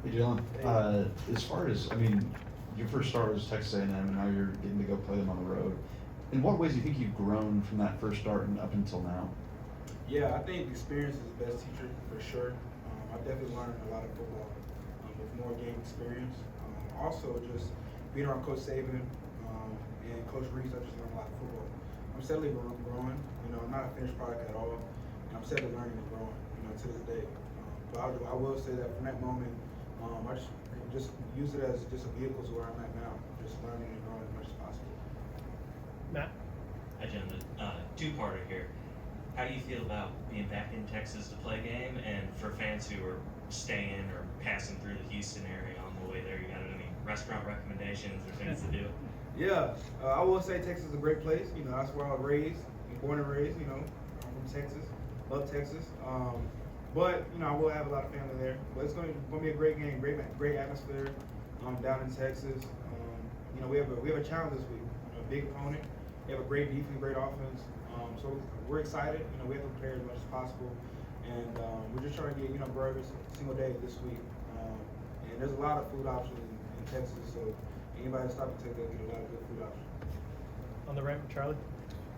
Hey, Jalen. As far as, I mean, your first start was Texas A&M, and now you're getting to go play them on the road. In what ways do you think you've grown from that first start and up until now? Yeah, I think experience is the best teacher for sure. I definitely learned a lot of football with more game experience. Also, just being around Coach Saban and Coach Reese, I just learned a lot of football. I'm steadily growing. I'm not a finished product at all, and I'm steadily learning and growing. To this day. But I will say that from that moment, I just use it as just a vehicle to where I'm at now, just learning and growing as much as possible. Matt? Hi, gentlemen. Two-parter here. How do you feel about being back in Texas to play a game? And for fans who are staying or passing through the Houston area on the way there, you got any restaurant recommendations or things to do? Yeah, I will say Texas is a great place. That's where I was raised, born and raised. I'm from Texas, love Texas. But I will have a lot of family there. But it's going to be a great game, great atmosphere down in Texas. We have a challenge this week. A big opponent. We have a great defense, great offense. So we're excited. We have to prepare as much as possible, and we're just trying to get burgers single day this week. And there's a lot of food options in Texas, so anybody that stop and take that get a lot of good food options. On the right, Charlie?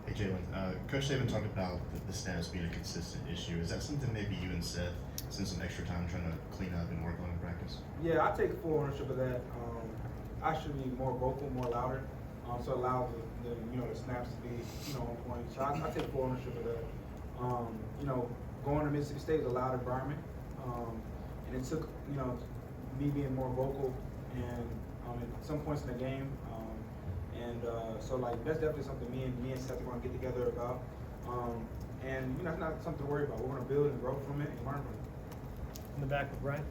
Hey Jalen, Coach Saban talked about the status being a consistent issue. Is that something maybe you and Seth spend some extra time trying to clean up and work on in practice? Yeah, I take full ownership of that. I should be more vocal, more louder, so it allows the snaps to be on point. So I take full ownership of that. Going to Mississippi State was a loud environment, and it took me being more vocal and at some points in the game. So that's definitely something me and Seth are going to get together about. And it's not something to worry about. We're going to build and grow from it and learn from it. In the back with Brian?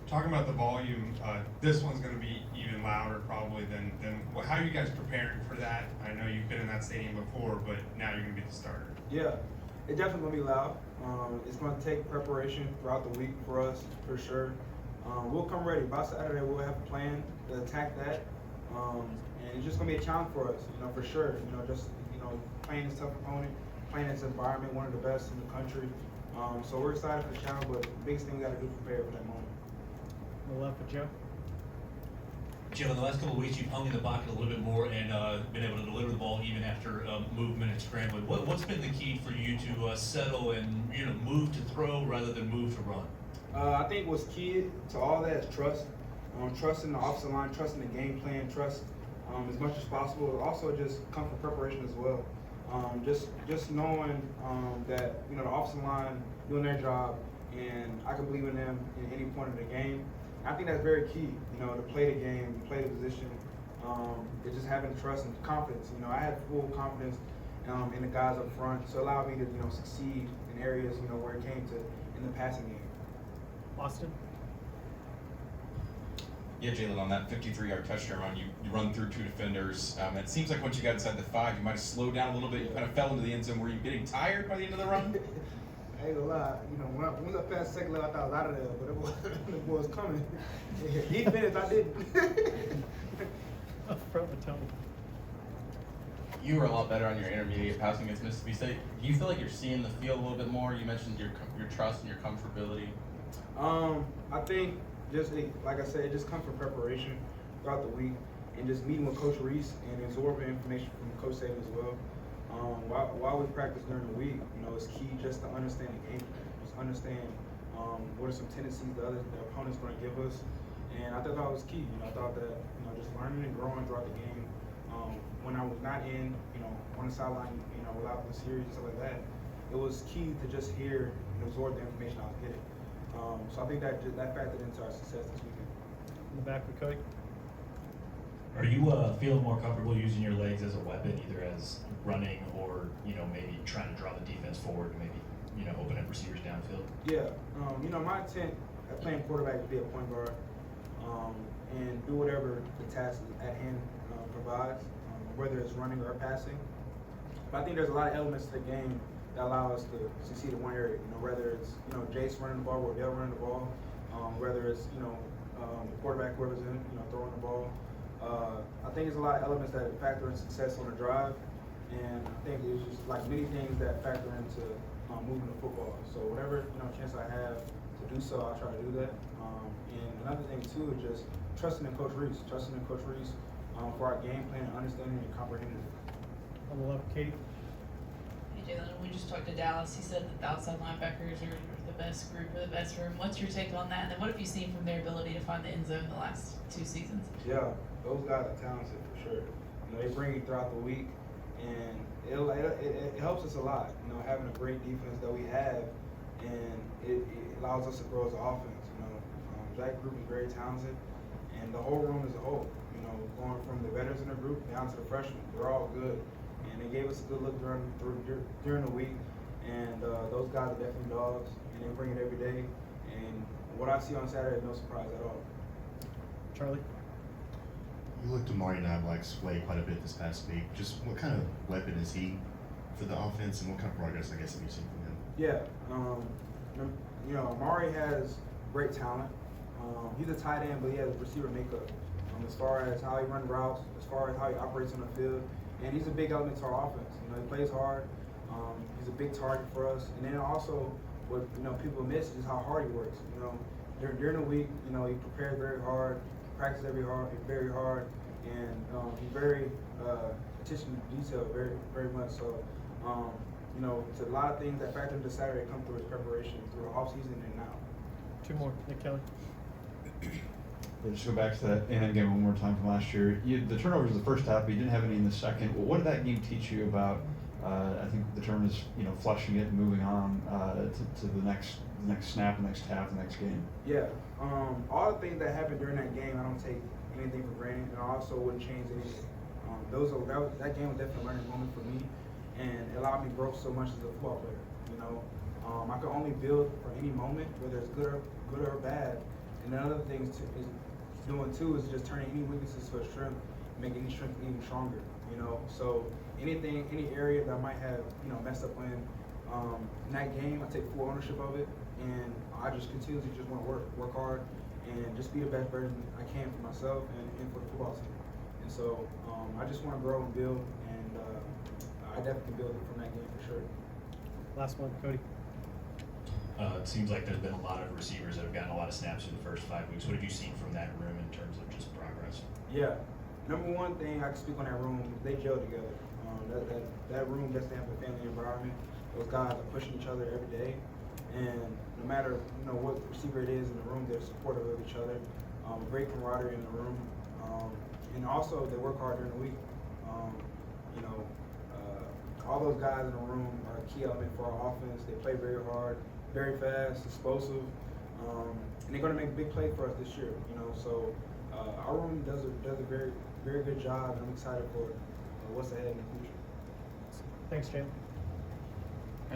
Talking about the volume, this one's going to be even louder probably than how are you guys preparing for that? I know you've been in that stadium before, but now you're going to be the starter. Yeah, it's definitely going to be loud. It's going to take preparation throughout the week for us, for sure. We'll come ready. By Saturday, we'll have a plan to attack that. And it's just going to be a challenge for us, for sure. Playing this tough opponent, playing this environment, one of the best in the country. So we're excited for the challenge, but the biggest thing we got to do is prepare for that moment. On the left with Joe? Jim, in the last couple of weeks, you've hung in the pocket a little bit more and been able to deliver the ball even after movement and scrambling. What's been the key for you to settle and move to throw rather than move to run? I think what's key to all that is trust. Trust in the offensive line, trust in the game plan, trust as much as possible. Also, just come from preparation as well. Just knowing that the offensive line doing their job, and I can believe in them in any point of the game. I think that's very key. To play the game, to play the position. It's just having trust and confidence. I had full confidence in the guys up front, so it allowed me to succeed in areas where it came to in the passing game. Austin? Yeah, Jalen, on that 53-yard touchdown run, you run through two defenders. It seems like once you got inside the 5, you might have slowed down a little bit. You kind of fell into the end zone. Were you getting tired by the end of the run? I ain't gonna lie. Once I passed the second level, I thought I was out of there, but it was coming. He finished, I didn't. Up front with Tony. You were a lot better on your intermediate passing against Mississippi State. Do you feel like you're seeing the field a little bit more? You mentioned your trust and your comfortability. I think like I said, it just comes from preparation throughout the week and just meeting with Coach Reese and absorbing information from Coach Saban as well. While we practice during the week, it's key just to understand the game plan, just understand what are some tendencies the opponent's going to give us, and I thought that was key. I thought that just learning and growing throughout the game. When I was not in, on the sideline, without the series and stuff like that, it was key to just hear and absorb the information I was getting. So I think that factored into our success this weekend. In the back with Cody? Are you feeling more comfortable using your legs as a weapon, either as running or maybe trying to draw the defense forward to maybe open up receivers downfield? Yeah, my intent at playing quarterback is to be a point guard and do whatever the task at hand provides, whether it's running or passing. But I think there's a lot of elements to the game that allow us to succeed in one area. Whether it's Jace running the ball, or Dale running the ball, whether it's quarterback, whoever's in, throwing the ball. I think there's a lot of elements that factor in success on a drive, and I think it's just like many things that factor into moving the football. So whatever chance I have to do so, I'll try to do that. And another thing too is just trusting in Coach Reese, for our game plan and understanding and comprehending it. On the left, Katie. Hey Jalen, we just talked to Dallas. He said that the outside linebackers are the best group or the best room. What's your take on that? And then what have you seen from their ability to find the end zone the last 2 seasons? Yeah, those guys are talented for sure. You know, they bring it throughout the week, and it helps us a lot. You know, having a great defense that we have, and it allows us to grow as an offense. You know, that group is very talented, and the whole room as a whole. You know, going from the veterans in the group down to the freshmen, they're all good, and they gave us a good look during the week. And those guys are definitely dogs, and they bring it every day. And what I see on Saturday is no surprise at all. Charlie. You looked Amari Rodgers play quite a bit this past week. Just what kind of weapon is he for the offense, and what kind of progress, I guess, have you seen from him? Yeah, you know, Amari has great talent. He's a tight end, but he has receiver makeup. As far as how he runs routes, as far as how he operates on the field, and he's a big element to our offense. You know, he plays hard. He's a big target for us, and then also what people miss is how hard he works. You know, during the week, you know, he prepares very hard, practices very hard, and he's very attention to detail, very much so. You know, it's a lot of things that factor into Saturday come through his preparation through the off season and now. 2 more. Nick Kelly. Yeah, just go back to that A&M game one more time from last year. The turnovers in the first half, but you didn't have any in the second. Well, what did that game teach you about? I think the term is flushing it and moving on to the next snap, the next half, the next game. Yeah, all the things that happened during that game, I don't take anything for granted, and I also wouldn't change anything. That game was definitely a learning moment for me, and it allowed me to grow so much as a football player. You know, I could only build for any moment, whether it's good or bad. And another thing is just turning any weaknesses to a strength, making any strength even stronger. You know, so any area that I might have messed up in that game, I take full ownership of it, and I just continuously just want to work hard, and just be the best version I can for myself and for the football team. And so I just want to grow and build, and I definitely build it from that game for sure. Last one, Cody. It seems like there's been a lot of receivers that have gotten a lot of snaps in the first 5 weeks. What have you seen from that room in terms of just progress? Yeah. Number one thing I can speak on that room, they gel together. That room doesn't have a family environment. Those guys are pushing each other every day, and no matter what receiver it is in the room, they're supportive of each other. Great camaraderie in the room, and also they work hard during the week. All those guys in the room are a key element for our offense. They play very hard, very fast, explosive, and they're going to make a big play for us this year. So our room does a very, very good job, and I'm excited for what's ahead in the future. Thanks, Jalen.